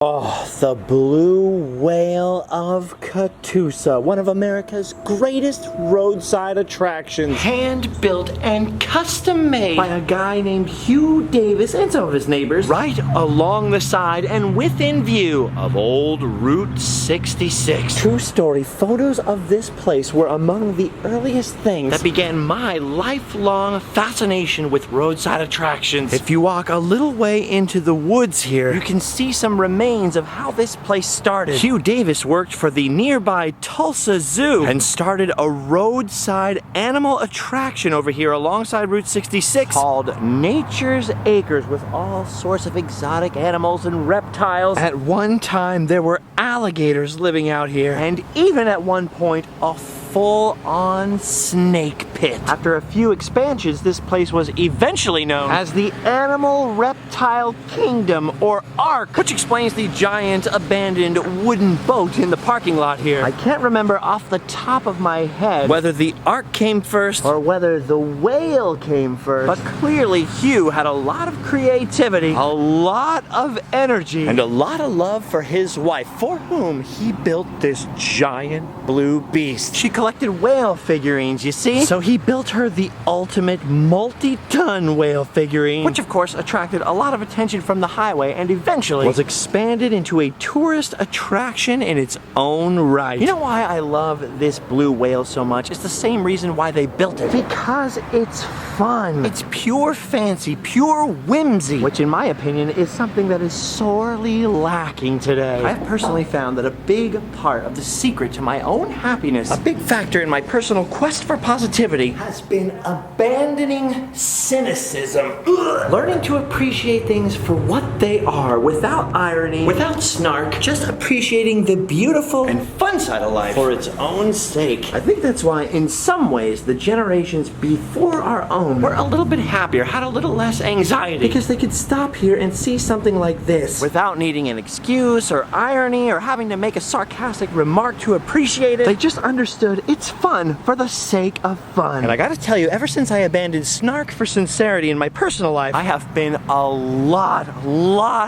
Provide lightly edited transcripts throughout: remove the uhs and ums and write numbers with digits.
Oh, the blue whale of Catoosa, one of America's greatest roadside attractions. Hand-built and custom-made by a guy named Hugh Davis and some of his neighbors, right along the side and within view of old Route 66. True-story photos of this place were among the earliest things that began my lifelong fascination with roadside attractions. If you walk a little way into the woods here, you can see some remains of how this place started. Hugh Davis worked for the nearby Tulsa Zoo and started a roadside animal attraction over here alongside Route 66 called Nature's Acres, with all sorts of exotic animals and reptiles. At one time there were alligators living out here, and even at one point a full-on snake pit. After a few expansions, this place was eventually known as the Animal Reptile Kingdom, or ARK, which explains the giant abandoned wooden boat in the parking lot here. I can't remember off the top of my head whether the ARK came first or whether the whale came first, but clearly Hugh had a lot of creativity, a lot of energy, and a lot of love for his wife, for whom he built this giant blue beast. She collected whale figurines, you see? So he built her the ultimate multi-ton whale figurine, which of course attracted a lot of attention from the highway and eventually was expanded into a tourist attraction in its own right. You know why I love this blue whale so much? It's the same reason why they built it. Because it's fun. It's pure fancy, pure whimsy, which in my opinion is something that is sorely lacking today. I've personally found that a big part of the secret to my own happiness, a big factor in my personal quest for positivity, has been abandoning cynicism. Learning to appreciate things for what they are, without irony, without snark, just appreciating the beautiful and fun side of life for its own sake. I think that's why in some ways the generations before our own were a little bit happier, had a little less anxiety, because they could stop here and see something like this without needing an excuse or irony or having to make a sarcastic remark to appreciate it. They just understood it's fun for the sake of fun. And I gotta tell you, ever since I abandoned snark for sincerity in my personal life, I have been a lot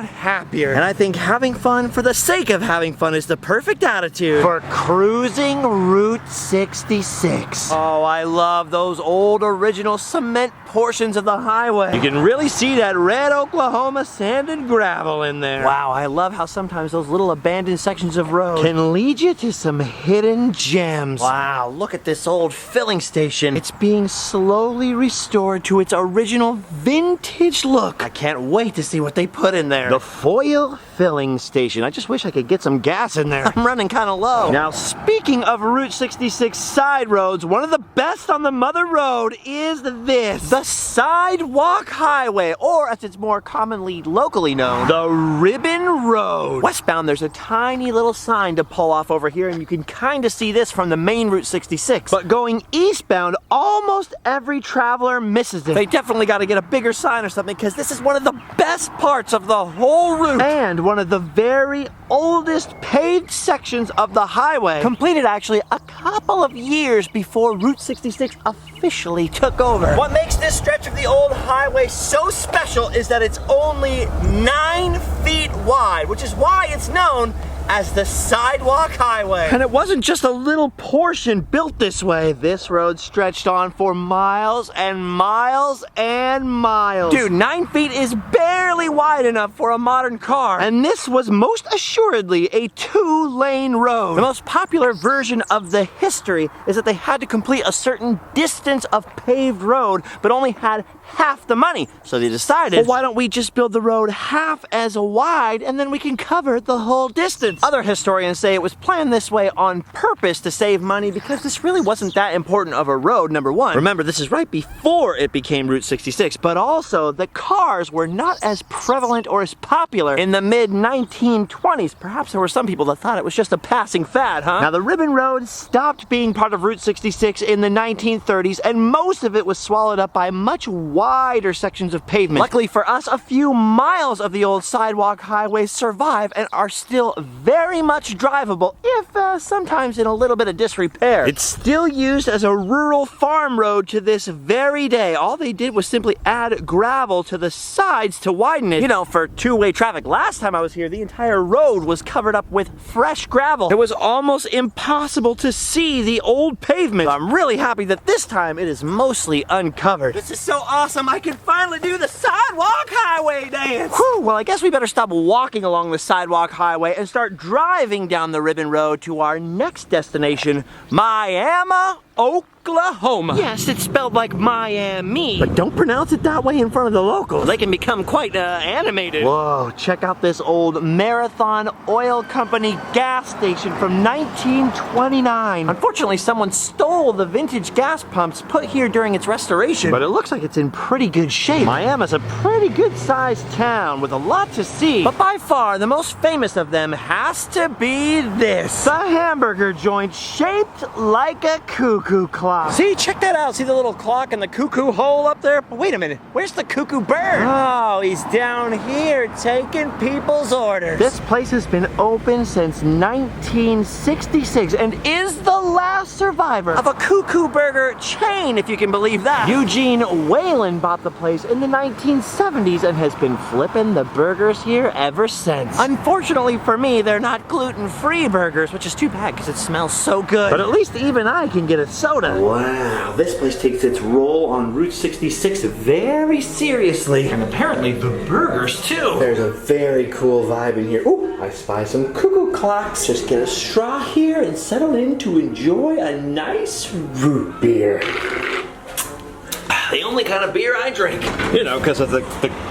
happier. And I think having fun for the sake of having fun is the perfect attitude for cruising Route 66. Oh, I love those old original cement portions of the highway. You can really see that red Oklahoma sand and gravel in there. Wow, I love how sometimes those little abandoned sections of road can lead you to some hidden gems. Wow, look at this old filling station. It's being slowly restored to its original vintage look. I can't wait to see what they put in there. The foil filling station. I just wish I could get some gas in there. I'm running kind of low. Now, speaking of Route 66 side roads, one of the best on the mother road is this, the Sidewalk Highway, or as it's more commonly locally known, the Ribbon Road. Westbound, there's a tiny little sign to pull off over here, and you can kind of see this from the main Route 66. But going eastbound, almost every traveler misses it. They definitely got to get a bigger sign or something, because this is one of the best parts of the whole route, and one of the very oldest paved sections of the highway, completed actually a couple of years before Route 66 officially took over. What makes this stretch of the old highway so special is that it's only 9 feet wide, which is why it's known as the Sidewalk Highway. And it wasn't just a little portion built this way. This road stretched on for miles and miles and miles. Dude, 9 feet is barely wide enough for a modern car. And this was most assuredly a 2-lane road. The most popular version of the history is that they had to complete a certain distance of paved road, but only had half the money. So they decided, well, why don't we just build the road half as wide and then we can cover the whole distance. Other historians say it was planned this way on purpose to save money because this really wasn't that important of a road, number one. Remember, this is right before it became Route 66, but also the cars were not as prevalent or as popular in the mid-1920s. Perhaps there were some people that thought it was just a passing fad, huh? Now, the Ribbon Road stopped being part of Route 66 in the 1930s, and most of it was swallowed up by much wider wider sections of pavement. Luckily for us, a few miles of the old sidewalk highways survive and are still very much drivable, if sometimes in a little bit of disrepair. It's still used as a rural farm road to this very day. All they did was simply add gravel to the sides to widen it. You know, for two-way traffic. Last time I was here, the entire road was covered up with fresh gravel. It was almost impossible to see the old pavement. So I'm really happy that this time it is mostly uncovered. This is so awesome, I can finally do the sidewalk highway dance. Whew, well, I guess we better stop walking along the sidewalk highway and start driving down the Ribbon Road to our next destination, Miami, Oklahoma. Yes, it's spelled like Miami, but don't pronounce it that way in front of the locals. They can become quite animated. Whoa, check out this old Marathon Oil Company gas station from 1929. Unfortunately, someone stole the vintage gas pumps put here during its restoration, but it looks like it's in pretty good shape. Miami's a pretty good sized town with a lot to see, but by far the most famous of them has to be this. The hamburger joint shaped like a cuckoo clock. See, check that out. See the little clock and the cuckoo hole up there? But wait a minute, where's the cuckoo bird? Oh, he's down here taking people's orders. This place has been open since 1966 and is the last survivor of a cuckoo burger chain, if you can believe that. Eugene Whalen bought the place in the 1970s and has been flipping the burgers here ever since. Unfortunately for me, they're not gluten-free burgers, which is too bad because it smells so good. But at least even I can get a soda. Wow, this place takes its role on Route 66 very seriously. And apparently the burgers too. There's a very cool vibe in here. Ooh, I spy some cuckoo clocks. Just get a straw here and settle in to enjoy a nice root beer. The only kind of beer I drink. You know, because of the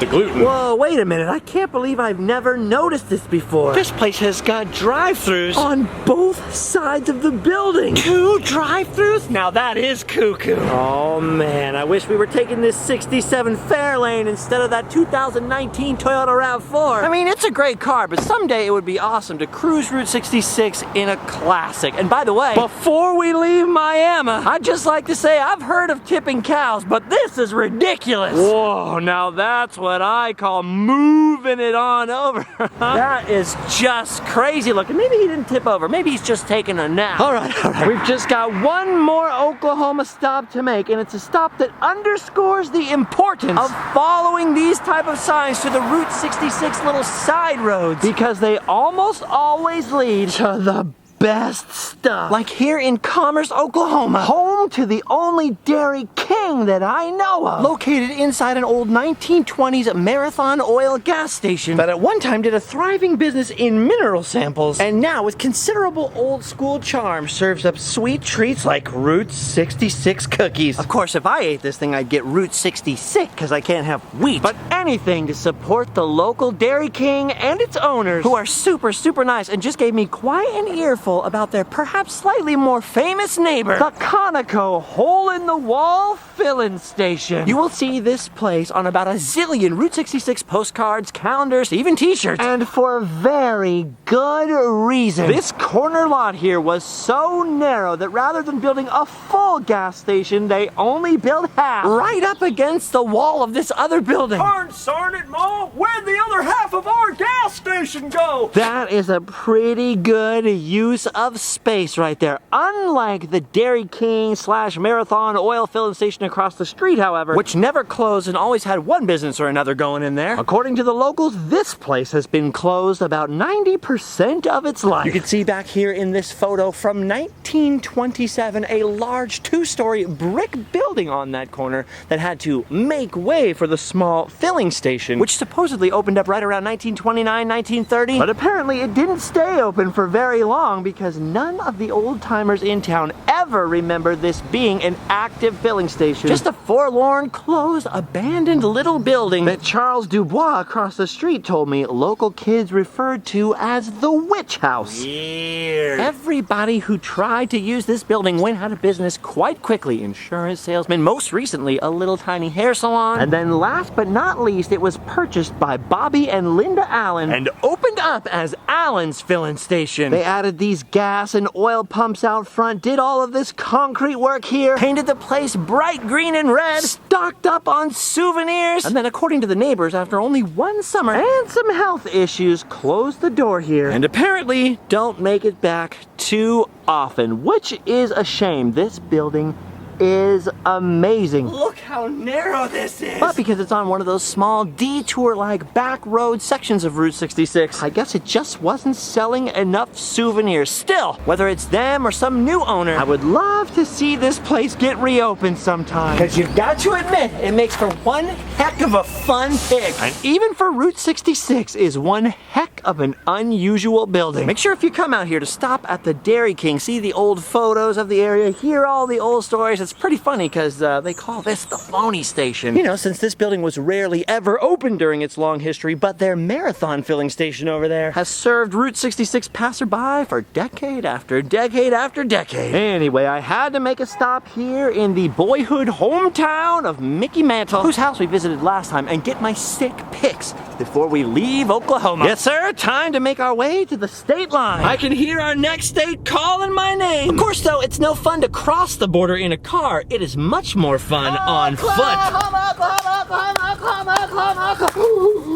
gluten. Whoa, wait a minute. I can't believe I've never noticed this before. This place has got drive-thrus on both sides of the building. 2 drive-thrus? Now that is cuckoo. Oh man, I wish we were taking this 67 Fairlane instead of that 2019 Toyota RAV4. I mean, it's a great car, but someday it would be awesome to cruise Route 66 in a classic. And by the way, before we leave Miami, I'd just like to say I've heard of tipping cows, but this is ridiculous. Whoa, now that's what I call moving it on over. That is just crazy looking. Maybe he didn't tip over. Maybe he's just taking a nap. All right. We've just got one more Oklahoma stop to make, and it's a stop that underscores the importance of following these type of signs to the Route 66 little side roads, because they almost always lead to the best stuff. Like here in Commerce, Oklahoma, home to the only Dairy King that I know of. Located inside an old 1920s Marathon oil gas station that at one time did a thriving business in mineral samples, and now with considerable old school charm serves up sweet treats like Route 66 cookies. Of course, if I ate this thing, I'd get Route 66 because I can't have wheat. But anything to support the local Dairy King and its owners, who are super, super nice and just gave me quite an earful about their perhaps slightly more famous neighbor, the Conoco hole-in-the-wall filling station. You will see this place on about a zillion Route 66 postcards, calendars, even t-shirts, and for very good reason. This corner lot here was so narrow that rather than building a full gas station, they only built half, right up against the wall of this other building. Darn it, Ma! Where'd the other half of our gas station go? That is a pretty good use of space right there. Unlike the Dairy King / Marathon oil filling station across the street, however, which never closed and always had one business or another going in there. According to the locals, this place has been closed about 90% of its life. You can see back here in this photo from 1927, a large 2-story brick building on that corner that had to make way for the small filling station, which supposedly opened up right around 1929, 1930. But apparently it didn't stay open for very long, because none of the old-timers in town ever remember this being an active filling station. Just a forlorn, closed, abandoned little building that Charles Dubois across the street told me local kids referred to as the Witch House. Weird. Everybody who tried to use this building went out of business quite quickly. Insurance salesmen, most recently a little tiny hair salon, and then last but not least, it was purchased by Bobby and Linda Allen and opened up as Allen's filling station. They added these these gas and oil pumps out front, did all of this concrete work here, painted the place bright green and red, stocked up on souvenirs, and then according to the neighbors, after only one summer and some health issues, closed the door here, and apparently don't make it back too often, which is a shame. This building is amazing. Look how narrow this is. But because it's on one of those small detour-like back road sections of Route 66, I guess it just wasn't selling enough souvenirs. Still, whether it's them or some new owner, I would love to see this place get reopened sometime. Because you've got to admit, it makes for one heck of a fun pick. And even for Route 66 is one heck of an unusual building. Make sure if you come out here to stop at the Dairy King, see the old photos of the area, hear all the old stories. It's pretty funny because they call this the phony station. You know, since this building was rarely ever open during its long history, but their marathon filling station over there has served Route 66 passerby for decade after decade after decade. Anyway, I had to make a stop here in the boyhood hometown of Mickey Mantle, whose house we visited last time, and get my sick pics before we leave Oklahoma. Yes, sir, time to make our way to the state line. I can hear our next state calling my name. Of course, though, it's no fun to cross the border in a car. It is much more fun on foot.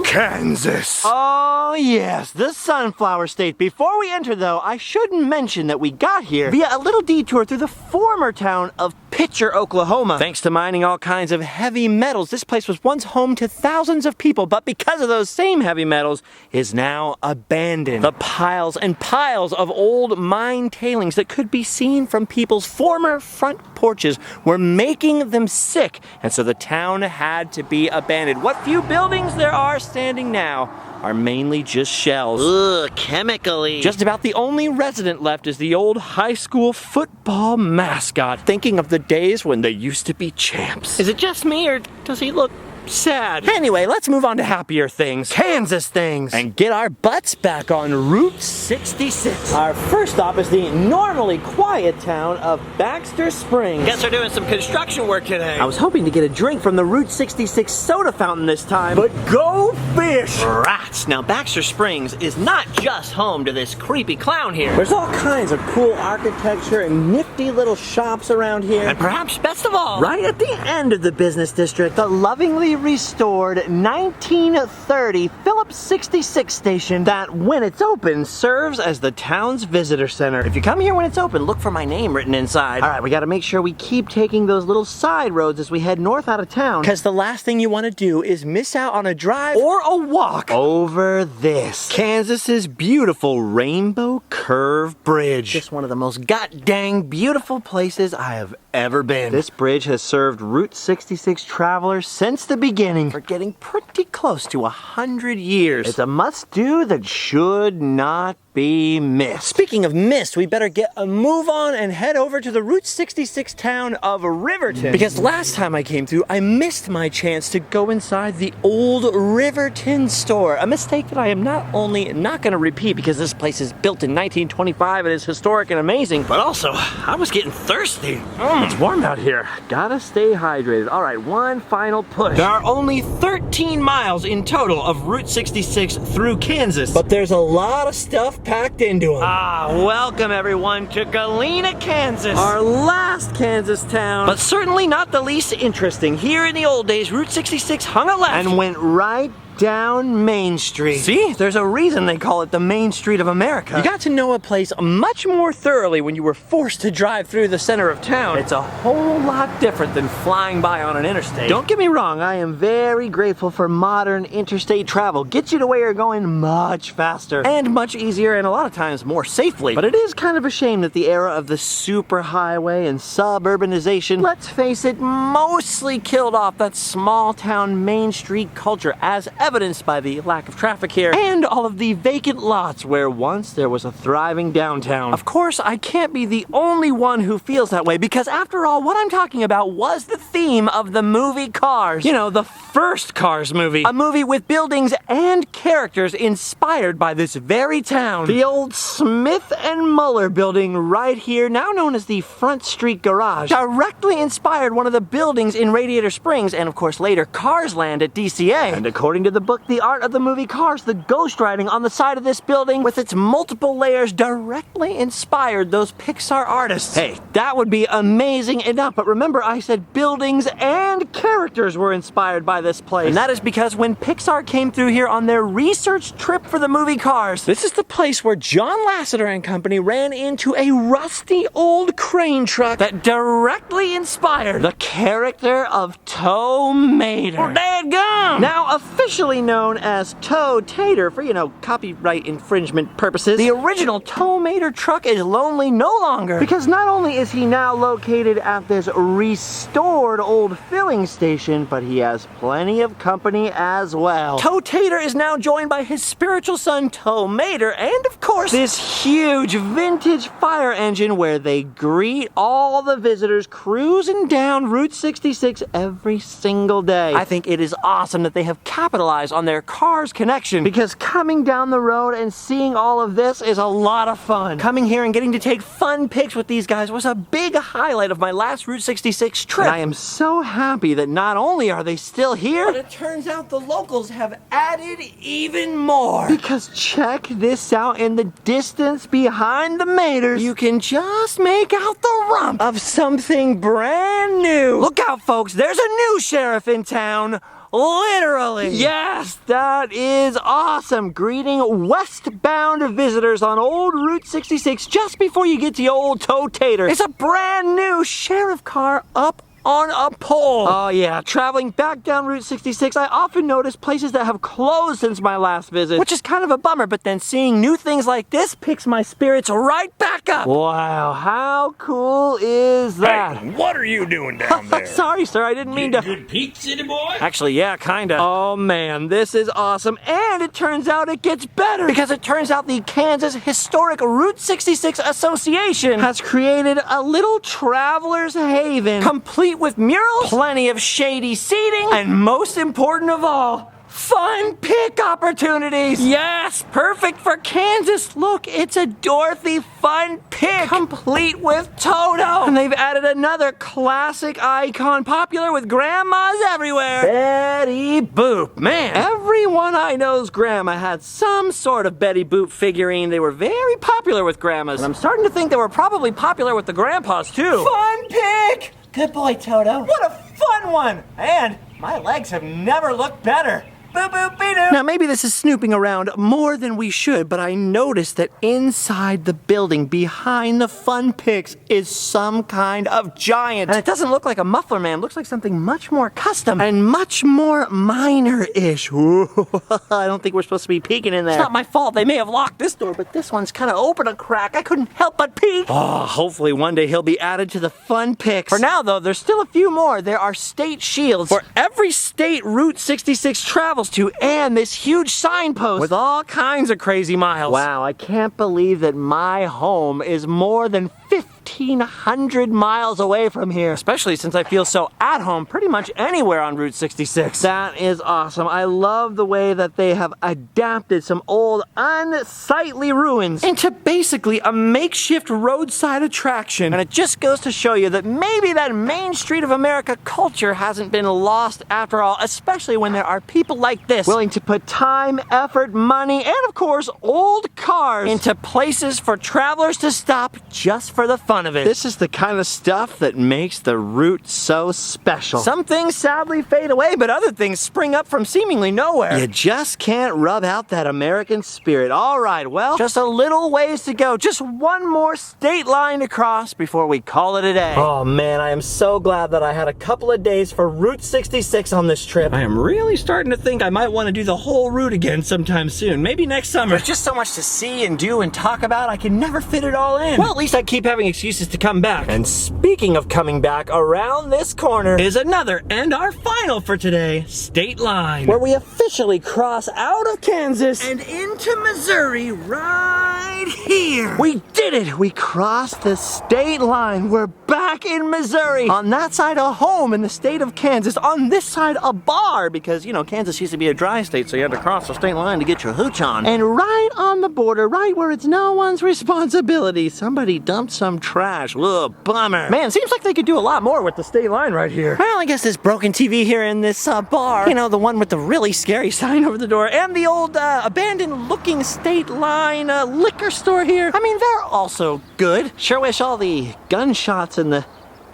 Kansas. Oh, yes, the Sunflower State. Before we enter, though, I shouldn't mention that we got here via a little detour through the former town of Picher, Oklahoma. Thanks to mining all kinds of heavy metals, this place was once home to thousands of people, but because of those same heavy metals, is now abandoned. The piles and piles of old mine tailings that could be seen from people's former front porches were making them sick, and so the town had to be abandoned. What few buildings there are standing now are mainly just shells. Ugh, chemically. Just about the only resident left is the old high school football mascot, thinking of the days when they used to be champs. Is it just me, or does he look sad? Anyway, let's move on to happier things, Kansas things, and get our butts back on Route 66. Our first stop is the normally quiet town of Baxter Springs. Guess they're doing some construction work today. I was hoping to get a drink from the Route 66 soda fountain this time, but go fish! Rats! Now, Baxter Springs is not just home to this creepy clown here. There's all kinds of cool architecture and nifty little shops around here. And perhaps best of all, right at the end of the business district, the lovingly restored 1930 Phillips 66 station that, when it's open, serves as the town's visitor center. If you come here when it's open, look for my name written inside. All right, we gotta make sure we keep taking those little side roads as we head north out of town, because the last thing you want to do is miss out on a drive or a walk over this Kansas's beautiful Rainbow Curve Bridge. Just one of the most god-dang beautiful places I have ever been. This bridge has served Route 66 travelers since the beginning for getting pretty close to 100 years. It's a must-do that should not be missed. Speaking of missed, we better get a move on and head over to the Route 66 town of Riverton, because last time I came through, I missed my chance to go inside the old Riverton store. A mistake that I am not only not going to repeat because this place is built in 1925 and is historic and amazing, but also, I was getting thirsty. It's warm out here. Gotta stay hydrated. All right, one final push. There are only 13 miles in total of Route 66 through Kansas, but there's a lot of stuff packed into them. Welcome everyone to Galena, Kansas. Our last Kansas town, but certainly not the least interesting. Here in the old days, Route 66 hung a left and went right down Main Street. See, there's a reason they call it the Main Street of America. You got to know a place much more thoroughly when you were forced to drive through the center of town. It's a whole lot different than flying by on an interstate. Don't get me wrong, I am very grateful for modern interstate travel. Gets you to where you're going much faster and much easier and a lot of times more safely. But it is kind of a shame that the era of the superhighway and suburbanization, let's face it, mostly killed off that small town Main Street culture, as evidenced by the lack of traffic here and all of the vacant lots where once there was a thriving downtown. Of course, I can't be the only one who feels that way, because after all, what I'm talking about was the theme of the movie Cars. You know, the first Cars movie. A movie with buildings and characters inspired by this very town. The old Smith and Muller building right here, now known as the Front Street Garage, directly inspired one of the buildings in Radiator Springs and of course later Cars Land at DCA. And according to the book The Art of the Movie Cars, the ghostwriting on the side of this building with its multiple layers directly inspired those Pixar artists. Hey, that would be amazing enough, but remember I said buildings and characters were inspired by this place. And that is because when Pixar came through here on their research trip for the movie Cars, this is the place where John Lasseter and company ran into a rusty old crane truck that directly inspired the character of Tow Mater. Or dadgum! Now officially known as Tow Tater for, copyright infringement purposes, the original Tow Mater truck is lonely no longer, because not only is he now located at this restored old filling station, but he has plenty of company as well. Tow Tater is now joined by his spiritual son Tow Mater, and of course this huge vintage fire engine where they greet all the visitors cruising down Route 66 every single day. I think it is awesome that they have capitalized on their Cars connection, because coming down the road and seeing all of this is a lot of fun. Coming here and getting to take fun pics with these guys was a big highlight of my last Route 66 trip. And I am so happy that not only are they still here, but it turns out the locals have added even more. Because check this out, in the distance behind the Maters, you can just make out the rump of something brand new. Look out, folks, there's a new sheriff in town. Literally. Yes, that is awesome. Greeting westbound visitors on old Route 66 just before you get to old Tow Tater. It's a brand new sheriff car up on a pole. Oh yeah, traveling back down Route 66, I often notice places that have closed since my last visit, which is kind of a bummer, but then seeing new things like this picks my spirits right back up. Wow, how cool is that? Hey, what are you doing down there? Sorry, sir, I didn't mean to. Good peek, city boy? Actually, yeah, kinda. Oh man, this is awesome, and it turns out it gets better, because it turns out the Kansas Historic Route 66 Association has created a little traveler's haven, complete with murals, plenty of shady seating, and most important of all, fun pick opportunities. Yes, perfect for Kansas. Look, it's a Dorothy fun pick, complete with Toto. And they've added another classic icon, popular with grandmas everywhere, Betty Boop. Man, everyone I know's grandma had some sort of Betty Boop figurine. They were very popular with grandmas, and I'm starting to think they were probably popular with the grandpas too. Fun pick! Good boy, Toto. What a fun one! And my legs have never looked better. Boop, boop, be-doo. Now, maybe this is snooping around more than we should, but I noticed that inside the building behind the fun picks is some kind of giant. And it doesn't look like a muffler man. It looks like something much more custom and much more minor-ish. I don't think we're supposed to be peeking in there. It's not my fault. They may have locked this door, but this one's kind of open a crack. I couldn't help but peek. Oh, hopefully one day he'll be added to the fun picks. For now, though, there's still a few more. There are state shields for every state Route 66 travels to, and this huge signpost with all kinds of crazy miles. Wow, I can't believe that my home is more than 1,500 miles away from here, especially since I feel so at home pretty much anywhere on Route 66. That is awesome. I love the way that they have adapted some old unsightly ruins into basically a makeshift roadside attraction. And it just goes to show you that maybe that Main Street of America culture hasn't been lost after all, especially when there are people like this willing to put time, effort, money, and of course old cars into places for travelers to stop just for the fun of it. This is the kind of stuff that makes the route so special. Some things sadly fade away, but other things spring up from seemingly nowhere. You just can't rub out that American spirit. All right, well, just a little ways to go. Just one more state line to cross before we call it a day. Oh man, I am so glad that I had a couple of days for Route 66 on this trip. I am really starting to think I might want to do the whole route again sometime soon. Maybe next summer. There's just so much to see and do and talk about, I can never fit it all in. Well, at least I keep having excuses to come back. And speaking of coming back, around this corner is another and our final for today state line, where we officially cross out of Kansas and into Missouri right here. here! We did it! We crossed the state line. We're back in Missouri. On that side, a home in the state of Kansas. On this side, a bar, because, you know, Kansas used to be a dry state, so you had to cross the state line to get your hooch on. And right on the border, right where it's no one's responsibility, somebody dumped some trash. Ugh, bummer. Man, seems like they could do a lot more with the state line right here. Well, I guess this broken TV here in this bar, you know, the one with the really scary sign over the door, and the old abandoned-looking state line liquor store here, I mean, they're also good. Sure wish all the gunshots and the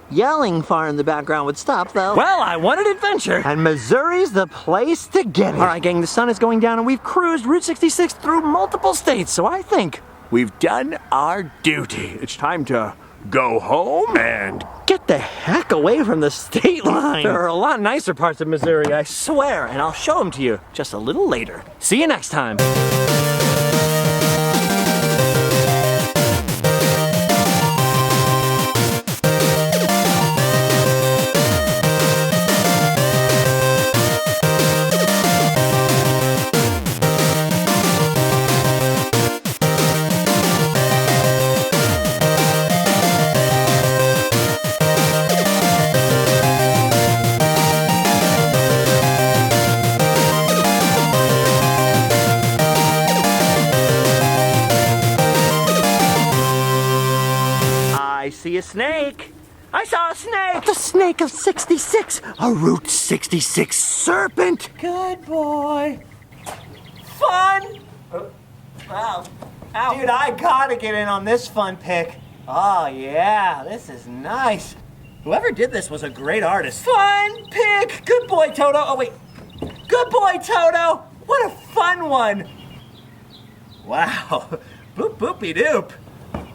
yelling far in the background would stop, though. Well, I wanted adventure, and Missouri's the place to get it. All right, gang, the sun is going down, and we've cruised Route 66 through multiple states, so I think we've done our duty. It's time to go home and get the heck away from the state line. There are a lot nicer parts of Missouri, I swear, and I'll show them to you just a little later. See you next time. I see a snake. I saw a snake. The snake of 66. A Route 66 serpent. Good boy. Fun. Wow. Ow. Dude, I gotta get in on this fun pick. Oh, yeah. This is nice. Whoever did this was a great artist. Fun pick. Good boy, Toto. Oh, wait. Good boy, Toto. What a fun one. Wow. Boop, boopy doop.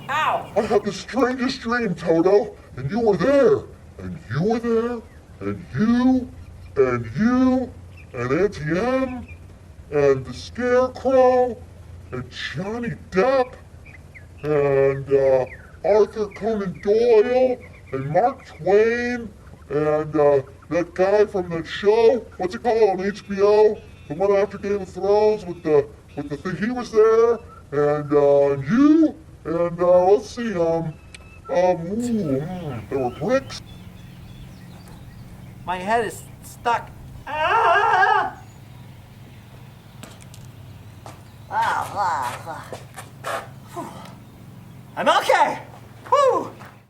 Ow! I had the strangest dream, Toto, and you were there, and you were there, and you, and Auntie M, and the Scarecrow, and Johnny Depp, and Arthur Conan Doyle, and Mark Twain, and that guy from that show, what's it called on HBO? The one after Game of Thrones with the thing, he was there, and you. And let's see, there were bricks. My head is stuck. Ah! I'm okay.